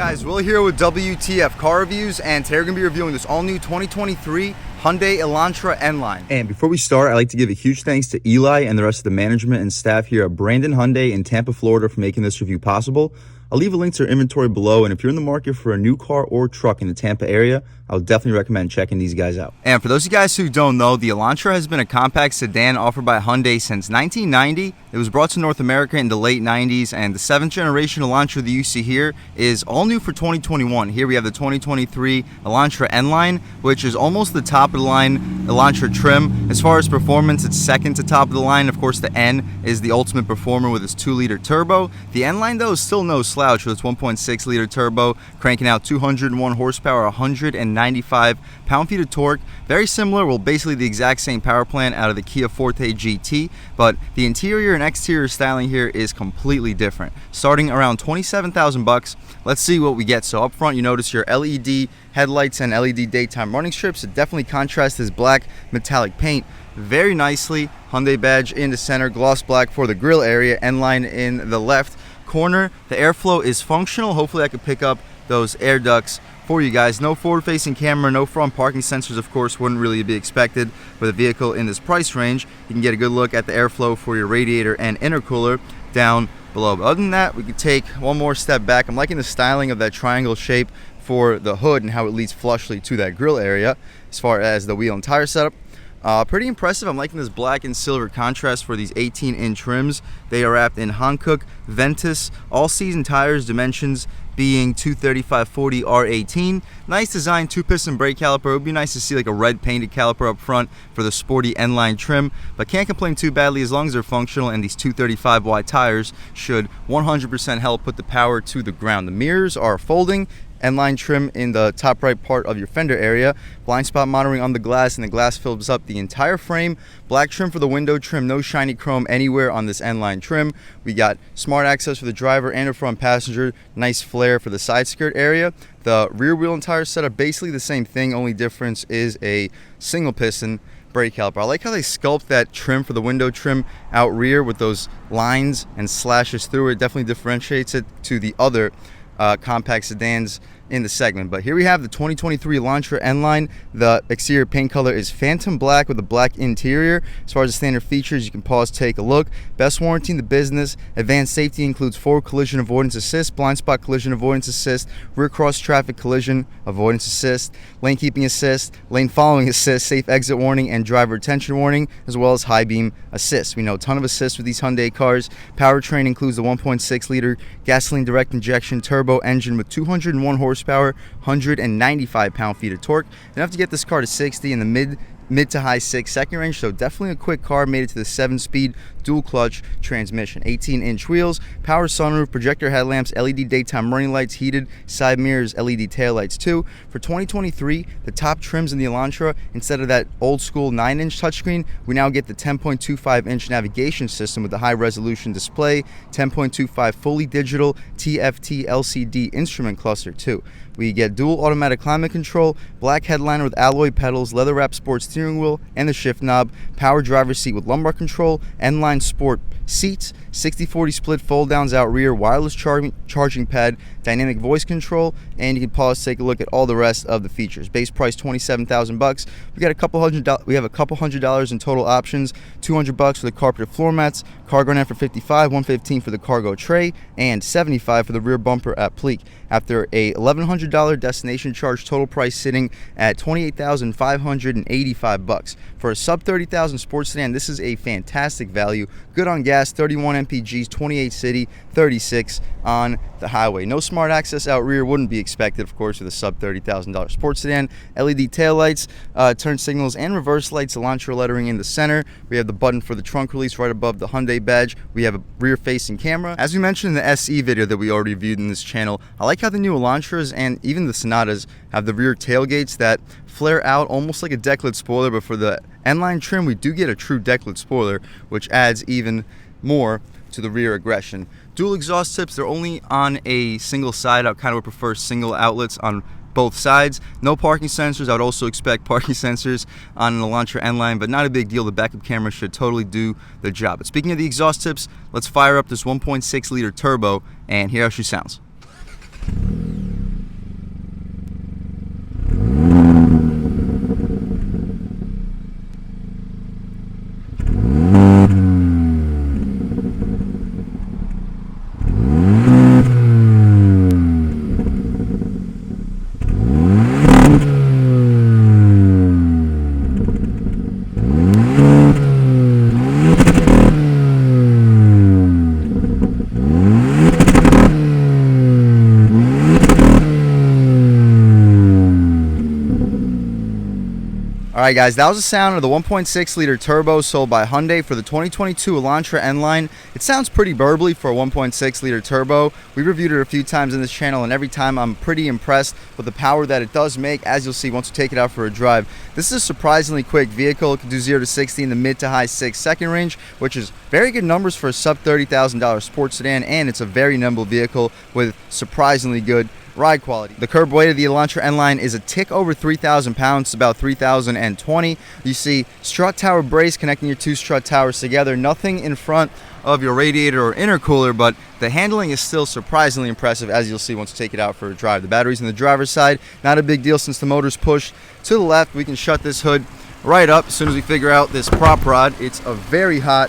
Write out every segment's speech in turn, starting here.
guys, Will here with W.T.F Car Reviews, and today we're going to be reviewing this all-new 2023 Hyundai Elantra N-Line. And before we start, I'd like to give a huge thanks to Eli and the rest of the management and staff here at Brandon Hyundai in Tampa, Florida for making this review possible. I'll leave a link to their inventory below, and if you're in the market for a new car or truck in the Tampa area, I would definitely recommend checking these guys out. And for those of you guys who don't know, the Elantra has been a compact sedan offered by Hyundai since 1990. It was brought to North America in the late 90s, and the 7th generation Elantra that you see here is all new for 2021. Here we have the 2023 Elantra N-Line, which is almost the top of the line Elantra trim. As far as performance, it's second to top of the line. Of course, the N is the ultimate performer with its 2-liter turbo. The N-Line, though, is still no slouch with its 1.6-liter turbo, cranking out 201 horsepower, 195 pound-feet of torque. Very similar, well, basically the exact same power plant out of the Kia Forte GT, but the interior and exterior styling here is completely different. Starting around $27,000, let's see what we get. So up front, you notice your LED headlights and LED daytime running strips. It definitely contrasts this black metallic paint very nicely. Hyundai badge in the center, gloss black for the grille area, N-line in the left corner. The airflow is functional. Hopefully I could pick up those air ducts for you guys. No forward-facing camera, no front parking sensors, of course, wouldn't really be expected with a vehicle in this price range. You can get a good look at the airflow for your radiator and intercooler down below. But other than that, we could take one more step back. I'm liking the styling of that triangle shape for the hood and how it leads flushly to that grille area. As far as the wheel and tire setup, pretty impressive. I'm liking this black and silver contrast for these 18-inch rims. They are wrapped in Hankook Ventus all-season tires, dimensions being 235/40 R18. Nice design, 2-piston brake caliper. It would be nice to see like a red painted caliper up front for the sporty N-line trim, but can't complain too badly as long as they're functional, and these 235 wide tires should 100% help put the power to the ground. The mirrors are folding. N-line trim in the top right part of your fender area, blind spot monitoring on the glass, and the glass fills up the entire frame. Black trim for the window trim, no shiny chrome anywhere on this N-line trim. We got smart access for the driver and the front passenger, nice flare for the side skirt area. The rear wheel and tire setup, basically the same thing, only difference is a single piston brake caliper. I like how they sculpt that trim for the window trim out rear with those lines and slashes through it. Definitely differentiates it to the other compact sedans in the segment. But here we have the 2023 Elantra N-Line. The exterior paint color is Phantom Black with a black interior. As far as the standard features, you can pause, take a look. Best warranty in the business. Advanced safety includes forward collision avoidance assist, blind spot collision avoidance assist, rear cross traffic collision avoidance assist, lane keeping assist, lane following assist, safe exit warning, and driver attention warning, as well as high beam assist. We know a ton of assists with these Hyundai cars. Powertrain includes the 1.6-liter gasoline direct injection turbo engine with 201 horsepower, 195 pound-feet of torque, enough to get this car to 60 in the mid to high 6-second range. So definitely a quick car. Made it to the 7-speed dual clutch transmission. 18-inch wheels, power sunroof, projector headlamps, LED daytime running lights, heated side mirrors, LED taillights too. For 2023, the top trims in the Elantra, instead of that old school 9-inch touchscreen, we now get the 10.25-inch navigation system with the high resolution display, 10.25 fully digital TFT LCD instrument cluster too. We get dual automatic climate control, black headliner with alloy pedals, leather wrapped sports steering wheel, and the shift knob, power driver's seat with lumbar control, N-line sport seats, 60/40 split fold downs out rear, wireless charging pad, dynamic voice control, and you can pause, take a look at all the rest of the features. Base price $27,000. We got we have a couple $100 in total options. $200 for the carpeted floor mats, cargo net for $55, $115 for the cargo tray, and $75 for the rear bumper at Pleek. After a $1,100 destination charge, total price sitting at $28,585. For a sub $30,000 sports sedan, this is a fantastic value. Good on gas, 31 mpgs, 28 city, 36 on the highway. No smart access out rear, wouldn't be expected, of course, with a sub $30,000 sports sedan. LED taillights, turn signals, and reverse lights. Elantra lettering in the center. We have the button for the trunk release right above the Hyundai badge. We have a rear-facing camera. As we mentioned in the SE video that we already reviewed in this channel, I like how the new Elantras and even the Sonatas have the rear tailgates that flare out almost like a deck-lid spoiler, but for the N-line trim, we do get a true deck-lid spoiler, which adds even more to the rear aggression. Dual exhaust tips, they're only on a single side. I kind of would prefer single outlets on both sides. No parking sensors. I would also expect parking sensors on an Elantra N-Line, but not a big deal. The backup camera should totally do the job. But speaking of the exhaust tips, let's fire up this 1.6-liter turbo and hear how she sounds. Alright guys, that was the sound of the 1.6 liter turbo sold by Hyundai for the 2022 Elantra N-Line. It sounds pretty burbly for a 1.6 liter turbo. We reviewed it a few times in this channel, and every time I'm pretty impressed with the power that it does make, as you'll see once we take it out for a drive. This is a surprisingly quick vehicle. It can do 0 to 60 in the mid to high 6-second range, which is very good numbers for a sub $30,000 sports sedan, and it's a very nimble vehicle with surprisingly good ride quality. The curb weight of the Elantra N-Line is a tick over 3,000 pounds, about 3,020. You see strut tower brace connecting your two strut towers together. Nothing in front of your radiator or intercooler, but the handling is still surprisingly impressive, as you'll see once you take it out for a drive. The batteries on the driver's side, not a big deal since the motor's pushed to the left. We can shut this hood right up as soon as we figure out this prop rod. It's a very hot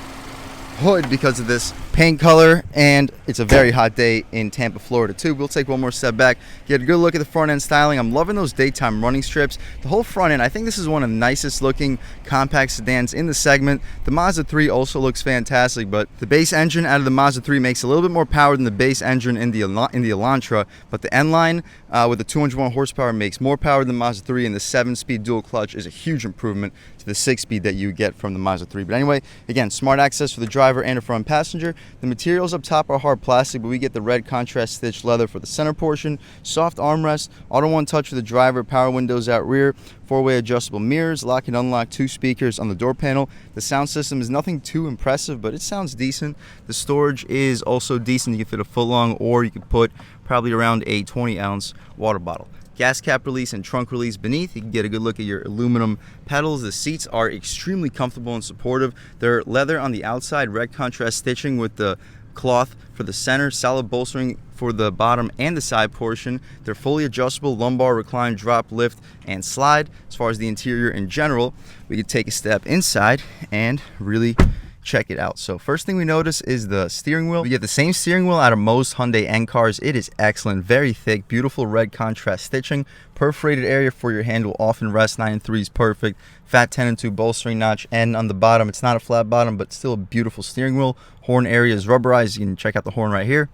hood because of this paint color, and it's a very hot day in Tampa, Florida too. We'll take one more step back, get a good look at the front end styling. I'm loving those daytime running strips. The whole front end, I think this is one of the nicest looking compact sedans in the segment. The Mazda 3 also looks fantastic, but the base engine out of the Mazda 3 makes a little bit more power than the base engine in the Elantra, but the N-Line with the 201 horsepower makes more power than the Mazda 3, and the 7-speed dual clutch is a huge improvement to the 6-speed that you get from the Mazda 3. But anyway, again, smart access for the driver and a front passenger. The materials up top are hard plastic, but we get the red contrast stitched leather for the center portion, soft armrest, auto one touch for the driver, power windows out rear, 4-way adjustable mirrors, lock and unlock 2 speakers on the door panel. The sound system is nothing too impressive, but it sounds decent. The storage is also decent. You can fit a foot long, or you can put probably around a 20-ounce water bottle. Gas cap release and trunk release beneath. You can get a good look at your aluminum pedals. The seats are extremely comfortable and supportive. They're leather on the outside, red contrast stitching with the cloth for the center, solid bolstering for the bottom and the side portion. They're fully adjustable, lumbar, recline, drop, lift, and slide. As far as the interior in general, we could take a step inside and really check it out. So first thing we notice is the steering wheel. We get the same steering wheel out of most Hyundai N cars. It is excellent, very thick, beautiful red contrast stitching, perforated area for your hand will often rest. 9.3 is perfect. Fat 10-2 bolstering notch, and on the bottom, it's not a flat bottom, but still a beautiful steering wheel. Horn area is rubberized. You can check out the horn right here.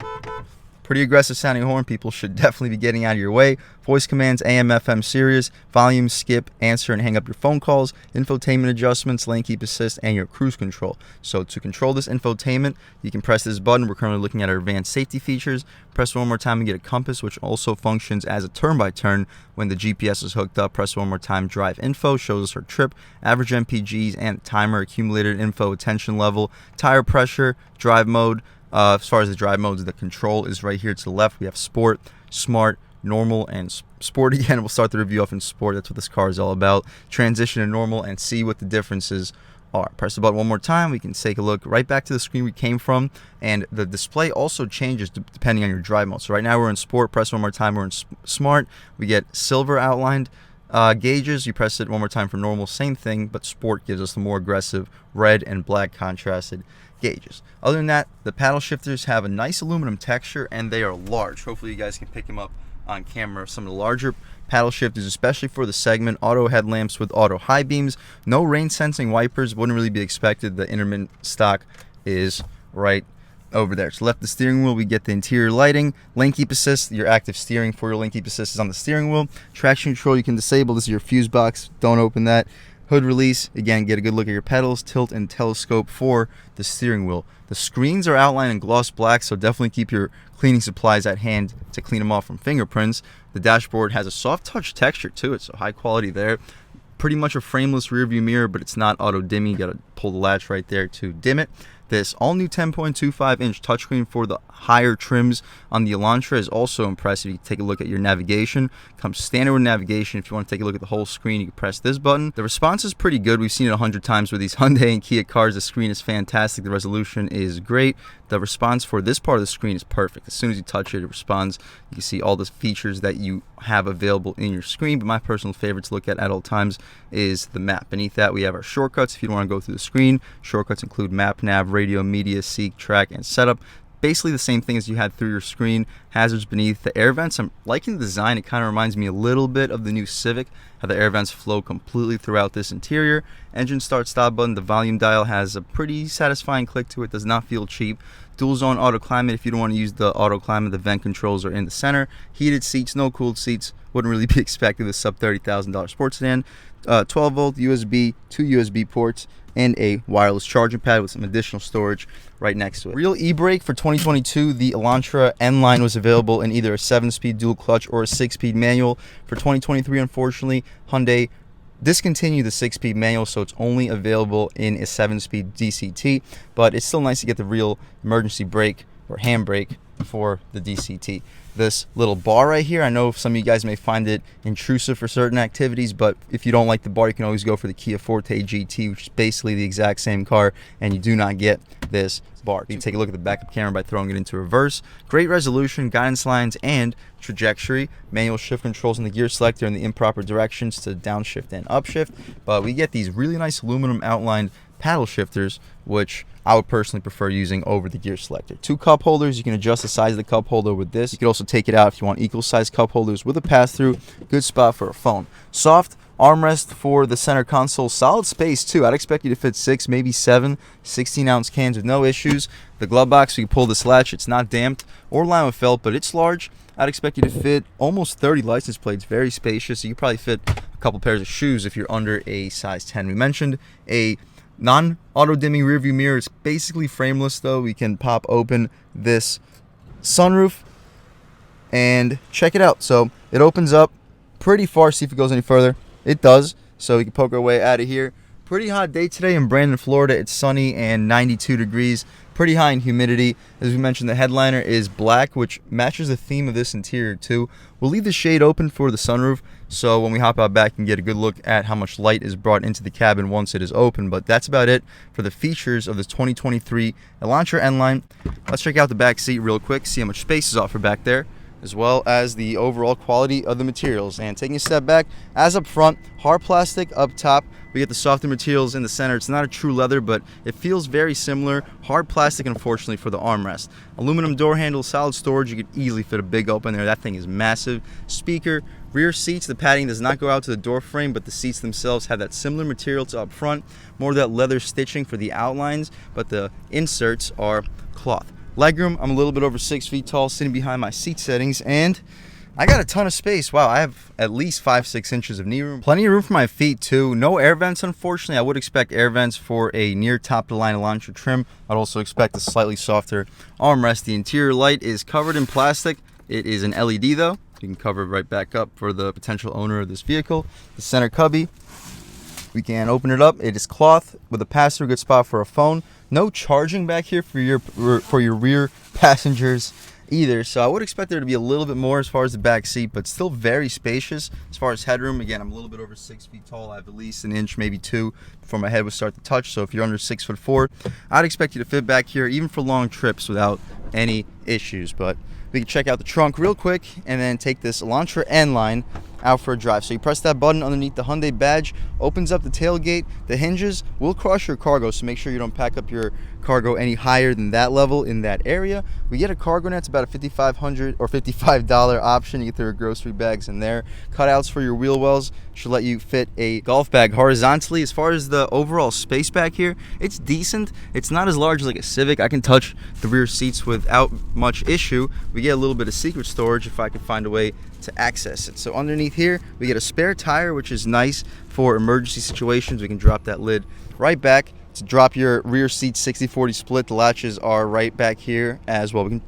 Pretty aggressive sounding horn. People should definitely be getting out of your way. Voice commands, AM, FM, Sirius, volume, skip, answer, and hang up your phone calls, infotainment adjustments, lane keep assist, and your cruise control. So to control this infotainment, you can press this button. We're currently looking at our advanced safety features. Press one more time and get a compass, which also functions as a turn-by-turn when the GPS is hooked up. Press one more time, drive info, shows us our trip, average MPGs, and timer, accumulated info, attention level, tire pressure, drive mode. As far as the drive modes, the control is right here to the left. We have sport, smart, normal, and sport again. We'll start the review off in sport. That's what this car is all about. Transition to normal and see what the differences are. Press the button one more time. We can take a look right back to the screen we came from, and the display also changes depending on your drive mode. So right now we're in sport. Press one more time. We're in smart. We get silver outlined gauges. You press it one more time for normal, same thing, but sport gives us the more aggressive red and black contrasted gauges. Other than that, the paddle shifters have a nice aluminum texture, and they are large. Hopefully you guys can pick them up on camera. Some of the larger paddle shifters, especially for the segment. Auto headlamps with auto high beams. No rain sensing wipers, wouldn't really be expected. The intermittent stock is right over there. So left the steering wheel, we get the interior lighting, lane keep assist. Your active steering for your lane keep assist is on the steering wheel. Traction control you can disable. This is your fuse box, don't open that. Hood release, again, get a good look at your pedals, tilt and telescope for the steering wheel. The screens are outlined in gloss black, so definitely keep your cleaning supplies at hand to clean them off from fingerprints. The dashboard has a soft touch texture to it, so high quality there. Pretty much a frameless rear view mirror, but it's not auto dimming. You gotta pull the latch right there to dim it. This all new 10.25-inch touchscreen for the higher trims on the Elantra is also impressive. You can take a look at your navigation. Comes standard with navigation. If you want to take a look at the whole screen, you can press this button. The response is pretty good. We've seen it 100 times with these Hyundai and Kia cars. The screen is fantastic. The resolution is great. The response for this part of the screen is perfect. As soon as you touch it, it responds. You can see all the features that you have available in your screen, but my personal favorite to look at all times is the map. Beneath that, we have our shortcuts. If you don't want to go through the screen, shortcuts include map, nav, radio, media, seek, track, and setup. Basically the same thing as you had through your screen. Hazards beneath. The air vents, I'm liking the design. It kind of reminds me a little bit of the new Civic, how the air vents flow completely throughout this interior. Engine start stop button. The volume dial has a pretty satisfying click to it. Does not feel cheap. Dual zone auto climate. If you don't want to use the auto climate, the vent controls are in the center. Heated seats, no cooled seats. wouldn't really be expected with sub $30,000 sports sedan. 12-volt USB, 2 USB ports, and a wireless charging pad with some additional storage right next to it. Real e-brake for 2022, the Elantra N-Line was available in either a 7-speed dual clutch or a 6-speed manual. For 2023, unfortunately, Hyundai discontinued the 6-speed manual, so it's only available in a 7-speed DCT, but it's still nice to get the real emergency brake or handbrake for the DCT. This little bar right here, I know some of you guys may find it intrusive for certain activities, but if you don't like the bar, you can always go for the Kia Forte GT, which is basically the exact same car, and you do not get this bar. You can take a look at the backup camera by throwing it into reverse. Great resolution, guidance lines, and trajectory. Manual shift controls in the gear selector in the improper directions to downshift and upshift, but we get these really nice aluminum outlined paddle shifters, which I would personally prefer using over the gear selector. 2 cup holders. You can adjust the size of the cup holder with this. You can also take it out if you want equal size cup holders with a pass-through. Good spot for a phone. Soft armrest for the center console. Solid space too. I'd expect you to fit 6, maybe 7 16-ounce cans with no issues. The glove box, you can pull this latch. It's not damped or lined with felt, but it's large. I'd expect you to fit almost 30 license plates. Very spacious. You could probably fit a couple pairs of shoes if you're under a size 10. We mentioned a non-auto dimming rear view mirror. It's basically frameless though. We can pop open this sunroof and check it out. So it opens up pretty far. See if it goes any further. It does. So we can poke our way out of here. Pretty hot day today in Brandon, Florida. It's sunny and 92 degrees. Pretty high in humidity. As we mentioned, the headliner is black, which matches the theme of this interior too. We'll leave the shade open for the sunroof, so when we hop out back, you can get a good look at how much light is brought into the cabin once it is open. But that's about it for the features of this 2023 Elantra N-Line. Let's check out the back seat real quick, see how much space is offered back there, as well as the overall quality of the materials. And taking a step back, as up front, hard plastic up top. We get the softer materials in the center. It's not a true leather, but it feels very similar. Hard plastic, unfortunately, for the armrest. Aluminum door handle, solid storage. You could easily fit a big open there. That thing is massive. Speaker, rear seats. The padding does not go out to the door frame, but the seats themselves have that similar material to up front. More of that leather stitching for the outlines, but the inserts are cloth. Legroom, I'm a little bit over 6 feet tall, sitting behind my seat settings, and I got a ton of space. Wow, I have at least 5-6 inches of knee room. Plenty of room for my feet too. No air vents, unfortunately. I would expect air vents for a near top to line Elantra trim. I'd also expect a slightly softer armrest. The interior light is covered in plastic. It is an LED though. You can cover it right back up for the potential owner of this vehicle. The center cubby, we can open it up. It is cloth with a pass-through, good spot for a phone. No charging back here for your rear passengers either, so I would expect there to be a little bit more as far as the back seat, but still very spacious. As far as headroom, again, I'm a little bit over 6 feet tall. I have at least 1 inch, maybe 2 before my head would start to touch. So if you're under 6'4", I'd expect you to fit back here even for long trips without any issues. But we can check out the trunk real quick and then take this Elantra N-Line out for a drive. So you press that button underneath the Hyundai badge, opens up the tailgate. The hinges will crush your cargo, so make sure you don't pack up your cargo any higher than that level in that area. We get a cargo net. It's about a $5,500 or $55 option. You get their grocery bags in there. Cutouts for your wheel wells should let you fit a golf bag horizontally. As far as the overall space back here, it's decent. It's not as large as like a Civic. I can touch the rear seats without much issue. We get a little bit of secret storage if I can find a way to access it. So underneath here, we get a spare tire, which is nice for emergency situations. We can drop that lid right back. To drop your rear seat 60-40 split, the latches are right back here as well. We can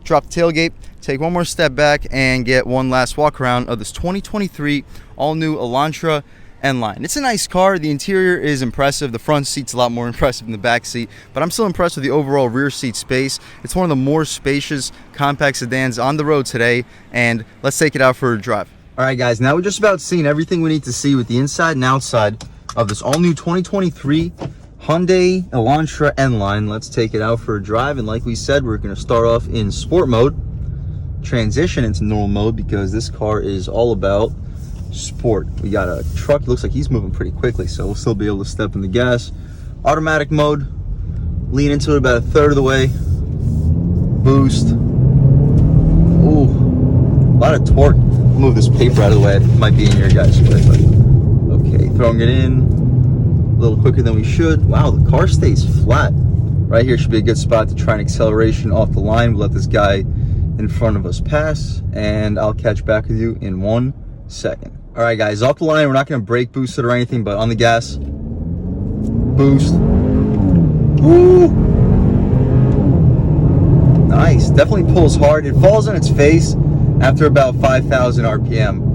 drop the tailgate, take one more step back, and get one last walk around of this 2023 all-new Elantra N-Line. It's a nice car. The interior is impressive. The front seat's a lot more impressive than the back seat, but I'm still impressed with the overall rear seat space. It's one of the more spacious compact sedans on the road today, and let's take it out for a drive. All right, guys, now we're just about seeing everything we need to see with the inside and outside of this all-new 2023 Hyundai Elantra N-Line. Let's take it out for a drive, and like we said, we're going to start off in sport mode, transition into normal mode because this car is all about sport. We got a truck. Looks like he's moving pretty quickly, so we'll still be able to step in the gas. Automatic mode, lean into it about a third of the way. Boost. Ooh, a lot of torque. I'll move this paper out of the way. It might be in your guys' way, but okay, throwing it in a little quicker than we should. Wow, the car stays flat. Right here should be a good spot to try an acceleration off the line. We'll let this guy in front of us pass, and I'll catch back with you in 1, second. All right, guys, off the line. We're not going to brake boost it or anything, but on the gas, boost. Woo! Nice. Definitely pulls hard. It falls on its face after about 5,000 RPM.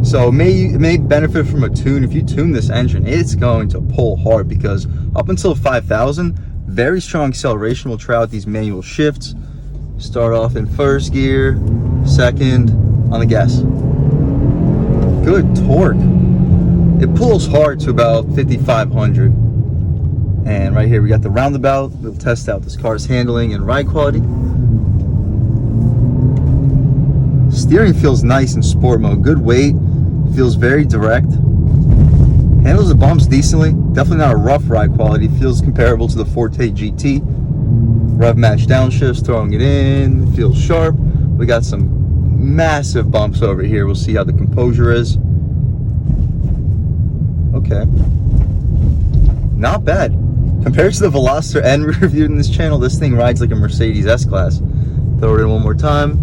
So it may benefit from a tune. If you tune this engine, it's going to pull hard, because up until 5,000, very strong acceleration. We'll try out these manual shifts. Start off in first gear, second, on the gas. Good torque. It pulls hard to about 5,500. And right here we got the roundabout. We'll test out this car's handling and ride quality. Steering feels nice in sport mode. Good weight. Feels very direct. Handles the bumps decently. Definitely not a rough ride quality. Feels comparable to the Forte GT. Rev match downshifts, throwing it in. Feels sharp. We got some massive bumps over here. We'll see how the composure is. Okay. Not bad. Compared to the Veloster N we reviewed in this channel, this thing rides like a Mercedes S-Class. Throw it in one more time.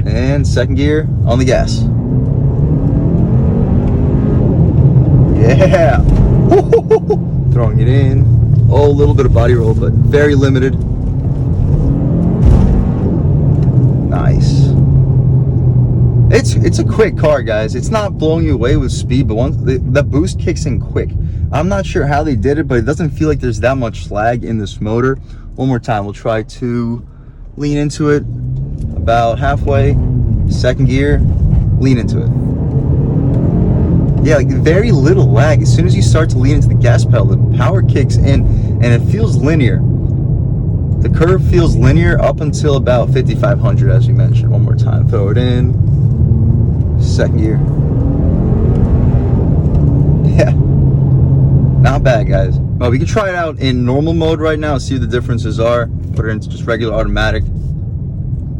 And second gear, on the gas. Yeah! Throwing it in. Oh, a little bit of body roll, but very limited. Nice. It's a quick car, guys. It's not blowing you away with speed, but once the boost kicks in quick. I'm not sure how they did it, but it doesn't feel like there's that much slag in this motor. One more time. We'll try to lean into it about halfway. Second gear, lean into it. Yeah, like very little lag. As soon as you start to lean into the gas pedal, the power kicks in and it feels linear. The curve feels linear up until about 5,500, as we mentioned. One more time. Throw it in. Second gear. Yeah. Not bad, guys. Well, we can try it out in normal mode right now, see what the differences are. Put it into just regular automatic.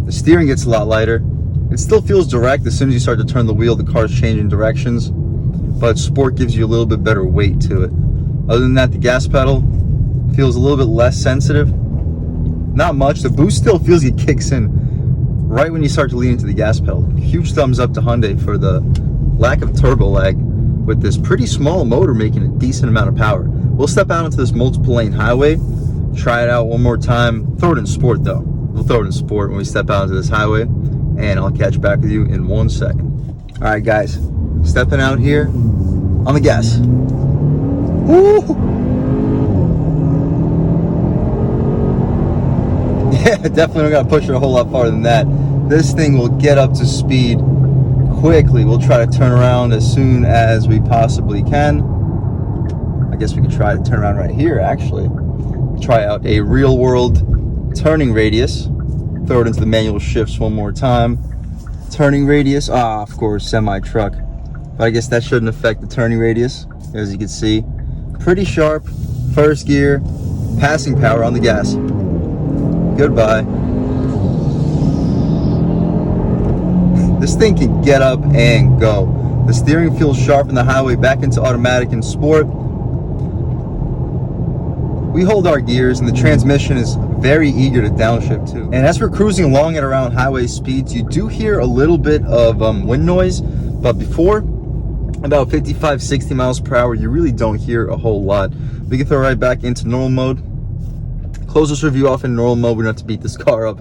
The steering gets a lot lighter. It still feels direct. As soon as you start to turn the wheel, the car's changing directions. But sport gives you a little bit better weight to it. Other than that, the gas pedal feels a little bit less sensitive. Not much. The boost still feels it kicks in right when you start to lean into the gas pedal. Huge thumbs up to Hyundai for the lack of turbo lag with this pretty small motor making a decent amount of power. We'll step out into this multiple lane highway, try it out one more time. Throw it in sport though. We'll throw it in sport when we step out into this highway, and I'll catch back with you in 1 second. All right, guys, stepping out here on the gas. Woo! Yeah, definitely don't gotta push it a whole lot farther than that. This thing will get up to speed quickly. We'll try to turn around as soon as we possibly can. I guess we could try to turn around right here, actually. Try out a real world turning radius. Throw it into the manual shifts one more time. Turning radius, of course, semi-truck. But I guess that shouldn't affect the turning radius, as you can see. Pretty sharp. First gear, passing power on the gas. Goodbye. This thing can get up and go. The steering feels sharp in the highway, back into automatic and sport. We hold our gears and the transmission is very eager to downshift too. And as we're cruising along at around highway speeds, you do hear a little bit of wind noise, but before about 55, 60 miles per hour, you really don't hear a whole lot. We can throw right back into normal mode. Close this review off in normal mode. We don't have to beat this car up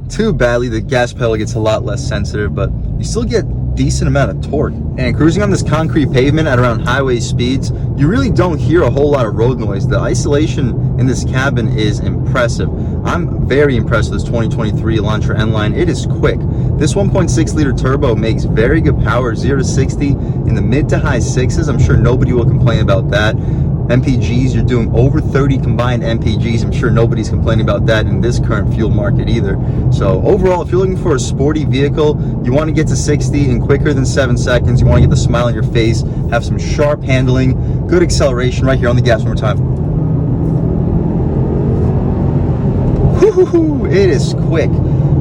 too badly. The gas pedal gets a lot less sensitive, but you still get decent amount of torque. And cruising on this concrete pavement at around highway speeds, you really don't hear a whole lot of road noise. The isolation in this cabin is impressive. I'm very impressed with this 2023 Elantra N-Line. It is quick. This 1.6 liter turbo makes very good power, 0 to 60 in the mid to high sixes. I'm sure nobody will complain about that. MPGs, you're doing over 30 combined MPGs. I'm sure nobody's complaining about that in this current fuel market either. So overall, if you're looking for a sporty vehicle, you want to get to 60 in quicker than 7 seconds. You want to get the smile on your face, have some sharp handling, good acceleration. Right here on the gas one more time. Woo-hoo-hoo, it is quick.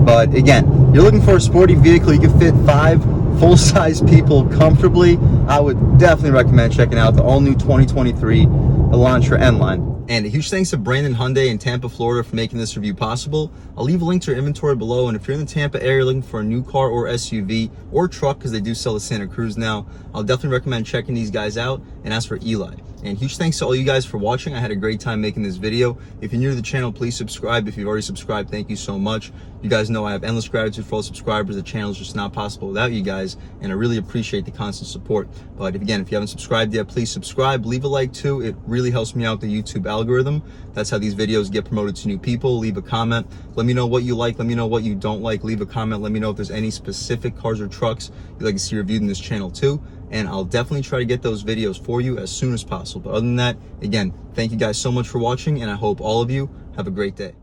But again, you're looking for a sporty vehicle. You can fit 5 full-size people comfortably. I would definitely recommend checking out the all-new 2023 Elantra N-Line. And a huge thanks to Brandon Hyundai in Tampa, Florida for making this review possible. I'll leave a link to their inventory below, and if you're in the Tampa area looking for a new car or SUV or truck, because they do sell the Santa Cruz now, I'll definitely recommend checking these guys out. And as for Eli, and huge thanks to all you guys for watching. I had a great time making this video. If you're new to the channel, please subscribe. If you've already subscribed, thank you so much. You guys know I have endless gratitude for all subscribers. The channel is just not possible without you guys, and I really appreciate the constant support. But if you haven't subscribed yet, please subscribe. Leave a like too. It really helps me out the YouTube algorithm. That's how these videos get promoted to new people. Leave a comment. Let me know what you like. Let me know what you don't like. Leave a comment. Let me know if there's any specific cars or trucks you'd like to see reviewed in this channel too. And I'll definitely try to get those videos for you as soon as possible. But other than that, again, thank you guys so much for watching, and I hope all of you have a great day.